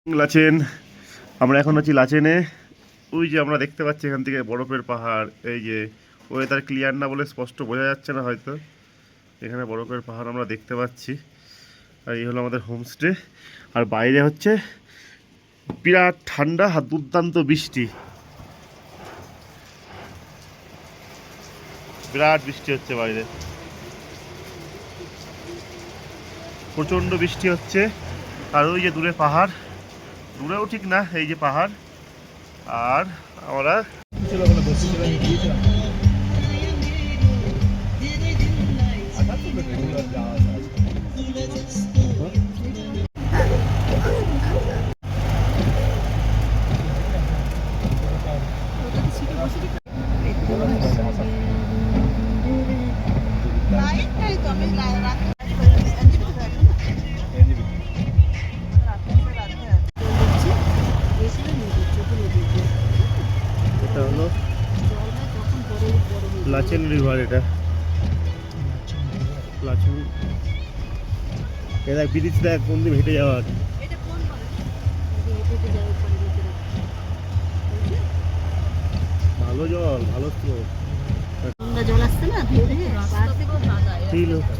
লাচেন। আমরা এখন আছি লাচেনে। ওই যে আমরা দেখতে পাচ্ছি এখান থেকে বরফের পাহাড়। এই যে ওয়েদার ক্লিয়ার না বলে স্পষ্ট বোঝা যাচ্ছে না হয়তো। এখানে বরফের পাহাড় আমরা দেখতে পাচ্ছি। আর এই হলো আমাদের হোমস্টে। আর বাইরে হচ্ছে বিরাট ঠান্ডা আর দুর্দান্ত বৃষ্টি। বিরাট বৃষ্টি হচ্ছে বাইরে, প্রচণ্ড বৃষ্টি হচ্ছে। আর ওই যে দূরে পাহাড়, দূরেও ঠিক না, এই যে পাহাড়। আর আমরা এটা হলো লাচেন রিভার। এটা লাচেন, এ দেখ ব্রিজ, দেখ কোন দিন হেঁটে যাওয়ার। ভালো জল, ভালো স্রোত। জল আসছে না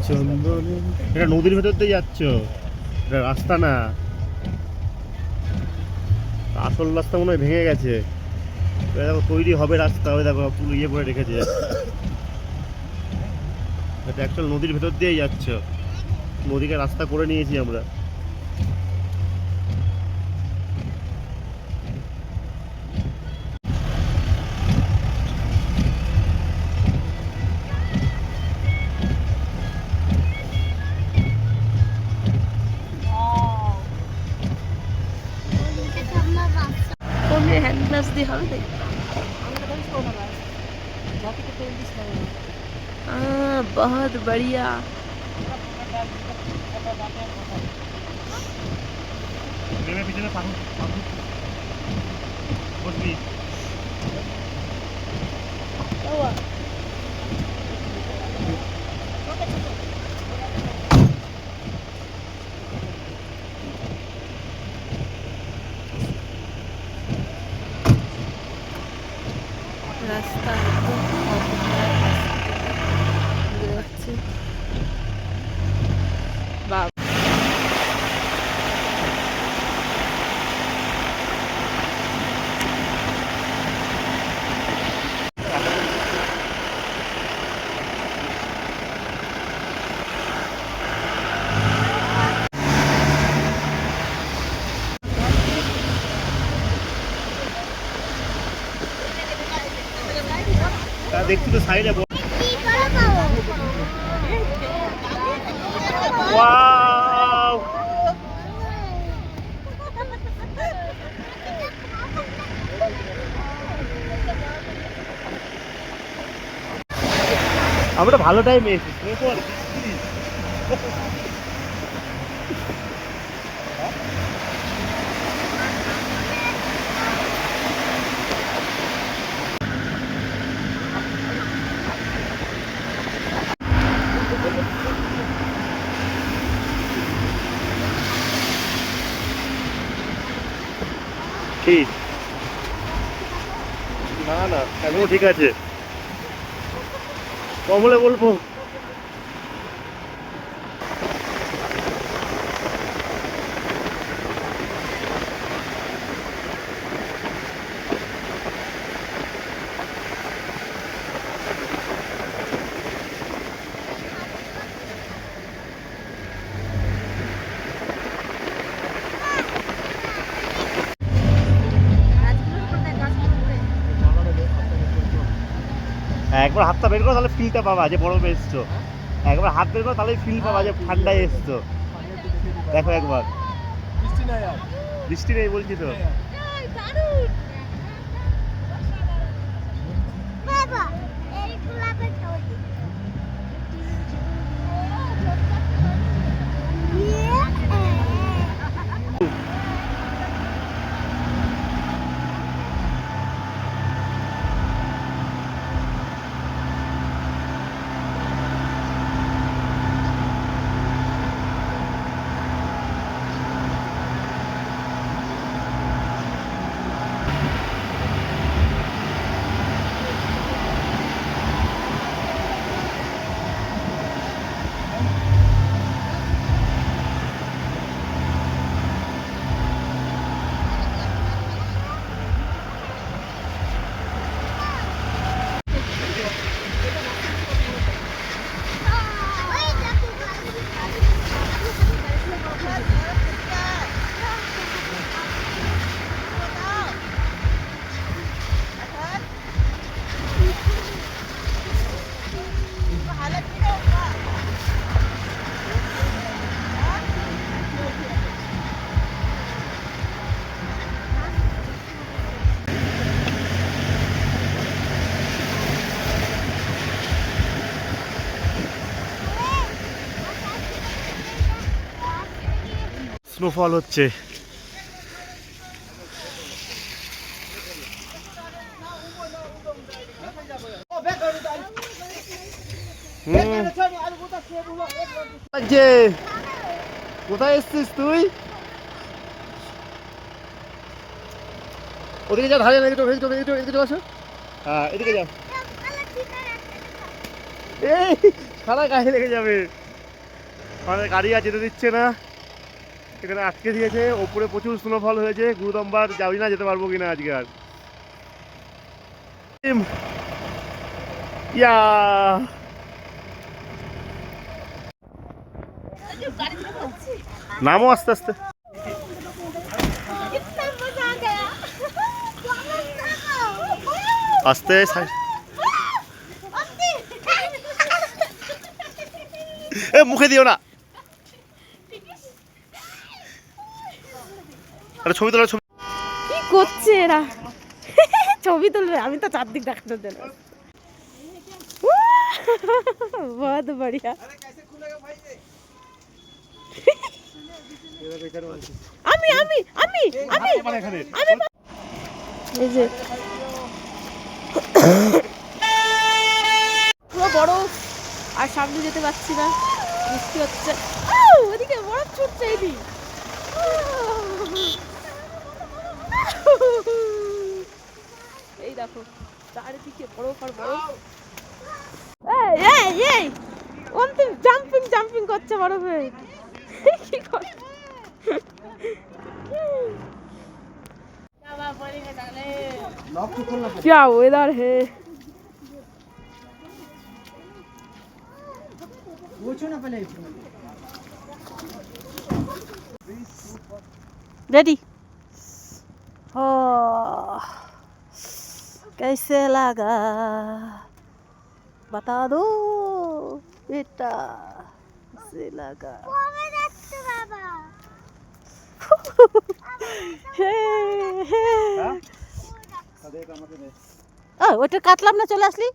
চন্দনে, এটা নদীর ভেতর দিয়ে যাচ্ছ, এটা রাস্তা না। আসল রাস্তা মনে হয় ভেঙে গেছে। দেখো তৈরি হবে রাস্তা, ওই দেখো পুরো ইয়ে করে রেখেছে। এটা অ্যাকচুয়াল নদীর ভেতর দিয়েই যাচ্ছ, নদীকে রাস্তা করে নিয়েছি আমরা। হ্যান্ড গ্লাভস দিয়ে হবে দেখ। बहुत बढ़िया। পিছনে বসবি। রাস্তা যাচ্ছে বাবা। দেখছি তো সাইডে। আমরা ভালো টাইমে এসেছি। ঠিক না, না এখনো ঠিক আছে, কমলে বলবো। একবার হাতটা বের করো, তাহলে ফিলটা পাবা যে বরফে এসছো। একবার হাত বের করো, তাহলেই ফিল পাবা যে ঠান্ডায় এসছো। দেখো একবার। বৃষ্টি নেই বলছি তো। স্নোফল হচ্ছে। কোথায় এসছিস তুই? ওদিকে যা, ধারে এদিকে আসো। হ্যাঁ এদিকে যা, এই সারা গায়ে লেগে যাবে। মানে গাড়ি আর যেতে দিচ্ছে না, এখানে আটকে দিয়েছে। ওপরে প্রচুর স্নোফল হয়েছে, গুরুদম্বার যাবি না, যেতে পারবো কিনা আজকে আর। ইয়া নামো আস্তে আস্তে। আস্তে এ মুখে দিও না। আরে ছবি তোলা, ছবি কি করছে এরা? ছবি তুলবে, আমি তো চারদিক দেখাতে দেব। বহুত বড়িয়া। আমি আমি আমি আমি আমি এই যে পুরো বরফ, আর সামনে যেতে পারছি না, বৃষ্টি হচ্ছে। ওদিকে বরফ ছুটছে, এদিকে এই দেখো চারিদিকে বরফ আর বরফ। এই এই অন্তিম জাম্পিং জাম্পিং করছে বরফে। কি করে? क्या वेदर है। रेडी हो? कैसे लगा बता दो बेटा, कैसे लगा? ওটা কাটলাম না, চলে আসলি।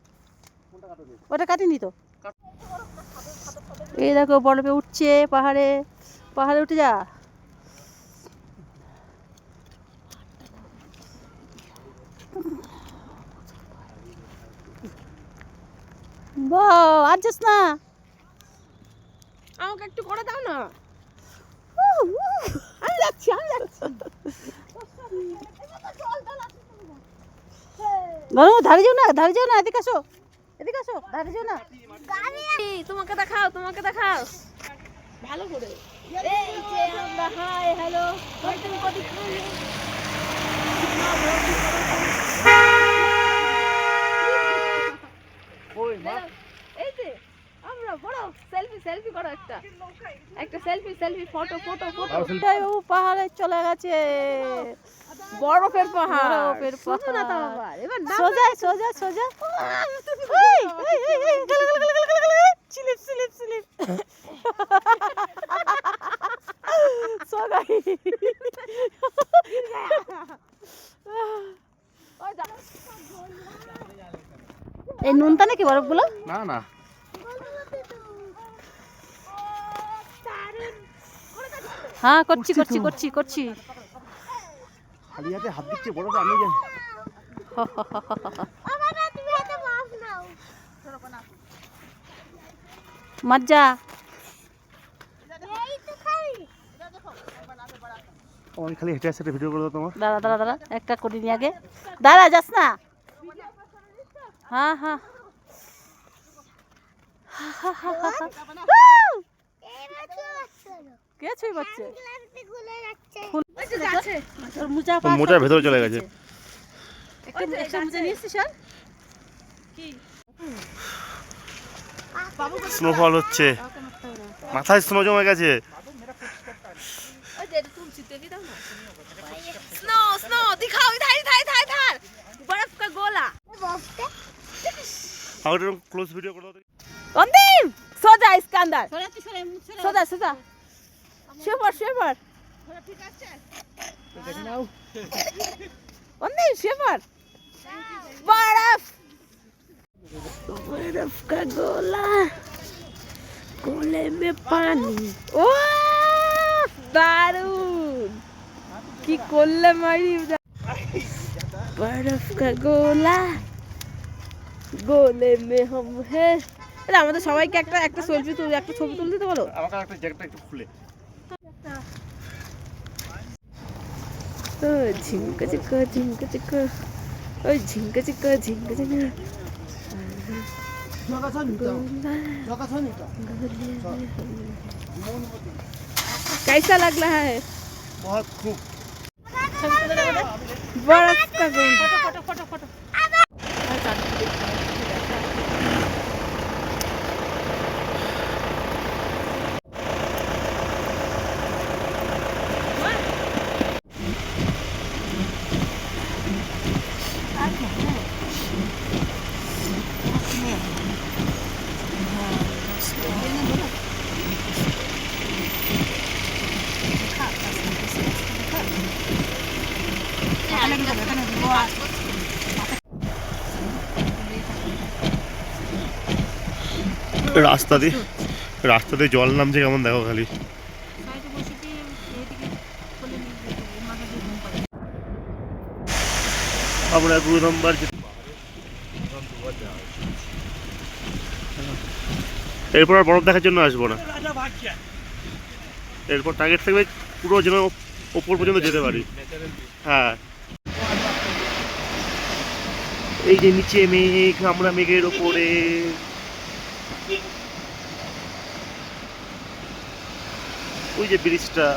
ওটা কাটিনি তো। এই দেখো বরফে উঠছে, পাহাড়ে পাহাড়ে উঠে যা। আর যাস না, আমাকে একটু করে দাও না। আমি যাচ্ছি আমি যাচ্ছি। ধারে যাও না, ধারে যাও না, এদিকে আসো, এদিকে আসো, ধারে যাও না। তোমাকে দেখাও, তোমাকে দেখাও ভালো করে। এই যে আমরা, হাই হ্যালো, এই যে আমরা বড় সেলফি সেলফি করো, একটা একটা selfie selfie photo photo photo. বাবু পাহাড়ে চলে গেছে, বরফের পাহাড়, বরফের পাহাড়। এবার সোজা সোজা সোজা, স্লিপ স্লিপ স্লিপ। এই নুনটা নাকি বরফগুলো? না না, হ্যাঁ করছি করছি করছি করছি। খালি হাতে হাত দিচ্ছে বরফে, আমি জানি। মজা। আমি খালি হেঁটে আসতে ভিডিও করে দাও তোমার। দাঁড়া দাঁড়া দাঁড়া, একটা করিনি আগে, দাঁড়া যাস না। হ্যাঁ হ্যাঁ কে ছুঁই পাচ্ছে? মোজার ভেতরে চলে গেছে। একটা মোজা নিয়ে এসছিস? স্নোফল হচ্ছে, মাথায় স্নো জমে গেছে। स्नो स्नो दिखाओ, इधर इधर इधर इधर बर्फ का गोला। और क्लोज वीडियो कर दो। अंतिम सोजा इसके अंदर, सोजा सोजा शेपर शेपर अंतिम शेपर। बर्फ बर्फ का गोला, गोले में पानी। ओ दारू কি করলে মারি বরফ কা গোলা গোলে মে হম হে। আরে আমাদের সবাইকে একটা একটা সেলফি তুলে একটা ছবি তুলে দিতে বলো। আমাকে একটা জ্যাকেটটা একটু খুলে ও ঝিঙ্কা চিকা ঝিঙ্কা চিকা ওই ঝিঙ্কা চিকা ঝিঙ্কা চিকা कैसा लग रहा है? बहुत खूब बर्फ का गोला রাস্তা দিয়ে জল নামছে কেমন দেখো খালি। আমরা 2 নম্বর এরপর আর বরফ দেখার জন্য আসবো না, এরপর টার্গেট থাকবে পুরো যেন ওপর পর্যন্ত যেতে পারি। হ্যাঁ এই যে নিচে মেঘ, আমরা মেঘের ওপরে। ওই যে ব্রিজটা,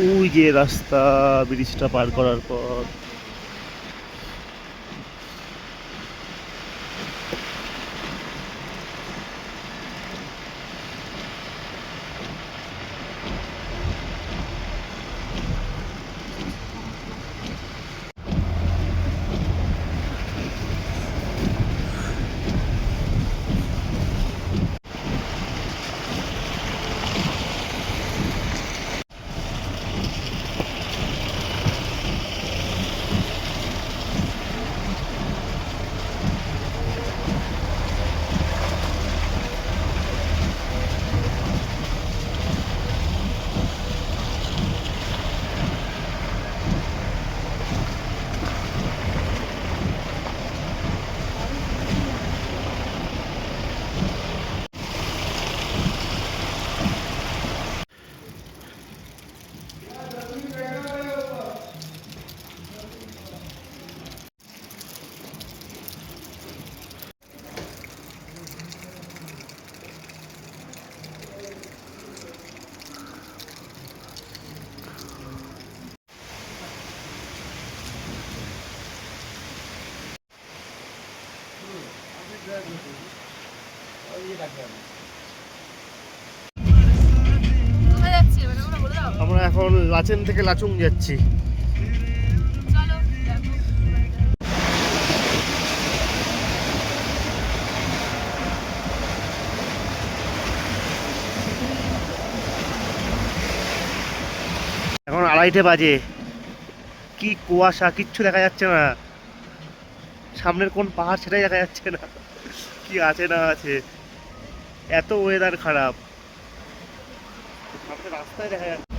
ওই যে রাস্তা ব্রিজটা পার করার পর। আমরা এখন লাচেন থেকে লাচুং যাচ্ছি। এখন 2:30 বাজে, কি কুয়াশা, কিচ্ছু দেখা যাচ্ছে না, সামনের কোন পাহাড় সেটাই দেখা যাচ্ছে না, কি আছে না আছে, এত ওয়েদার খারাপ, সামনে রাস্তায় দেখা যাচ্ছে।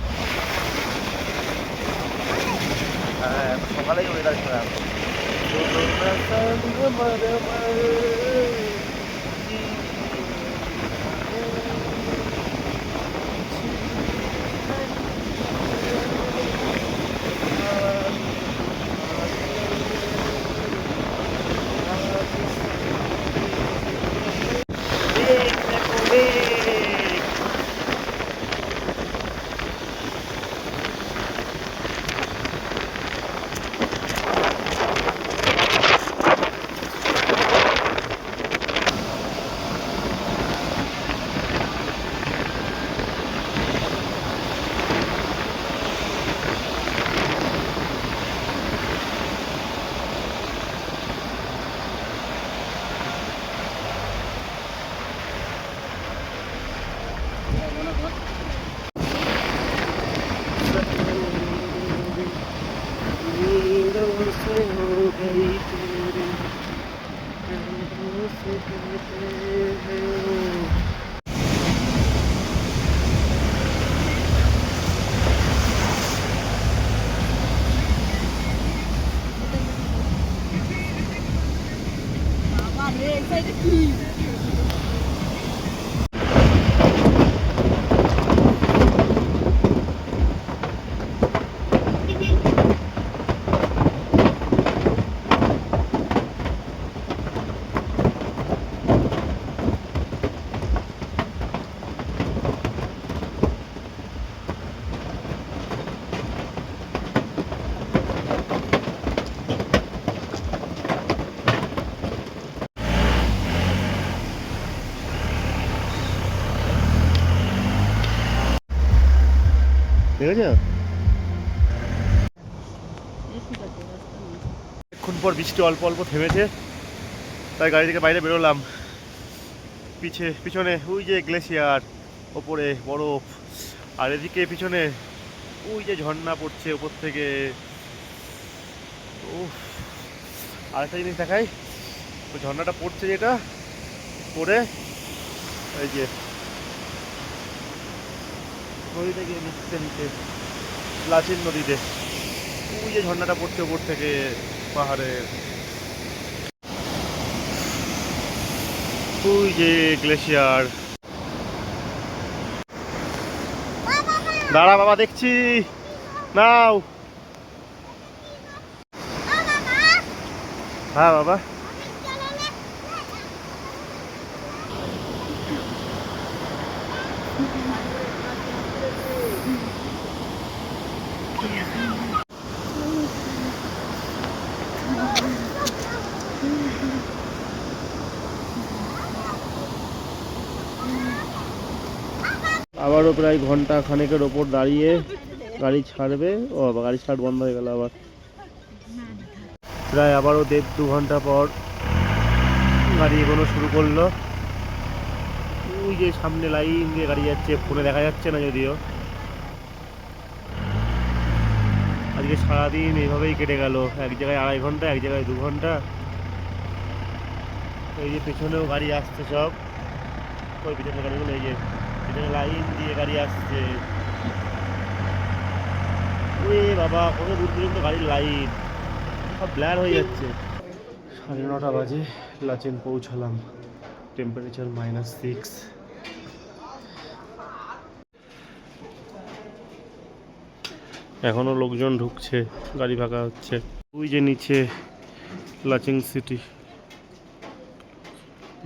হ্যাঁ সকালেই ওয়েদার খারাপ। দেখেছো? কিছুক্ষণ পর বৃষ্টি অল্প অল্প থেমেছে, তাই গাড়ি থেকে বাইরে বেরোলাম। পিছনে ওই যে গ্লেশিয়ার, ওপরে বরফ, আর এদিকে পিছনে ওই যে ঝর্ণা পড়ছে ওপর থেকে। উফ, আরেকটা জিনিস দেখাই, ওই ঝর্ণাটা পড়ছে যেটা পড়ে এই যে নদীতে গিয়ে মিশতে নিচে লাচিন নদীতে, ওই যে ঝর্ণাটা পড়ছে ওপর থেকে পাহাড়ে, ওই যে গ্লেশিয়ার। দাঁড়া বাবা, দেখছি, নাও। হ্যাঁ বাবা। আবারও প্রায় ঘন্টা খানেকের ওপর দাঁড়িয়ে গাড়ি ছাড়বে। ও বাবা, গাড়ি ছাড় বন্ধ হয়ে গেল আবার। প্রায় আবারও 1.5-2 ঘন্টা পর গাড়ি এগোনো শুরু করলো। ওই যে সামনে লাইন দিয়ে গাড়ি যাচ্ছে, ফোনে দেখা যাচ্ছে না যদিও। আজকে সারাদিন এইভাবেই কেটে গেল, এক জায়গায় 2.5 ঘন্টা, এক জায়গায় 2 ঘন্টা। এই যে পেছনেও গাড়ি আসছে সব, ওই পিছনে গাড়িগুলো, এই যে পিছনে লাইন দিয়ে গাড়ি আসছে। ওরে বাবা, কত দূর পর্যন্ত গাড়ির লাইন, সব ব্লার হয়ে যাচ্ছে। 9:30 বাজে লাচেন পৌঁছালাম, টেম্পারেচার -6। এখনো লোকজন ঢুকছে, গাড়ি ফাঁকা হচ্ছে। ওই যে নিচে লাচেং সিটি,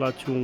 লাচুং।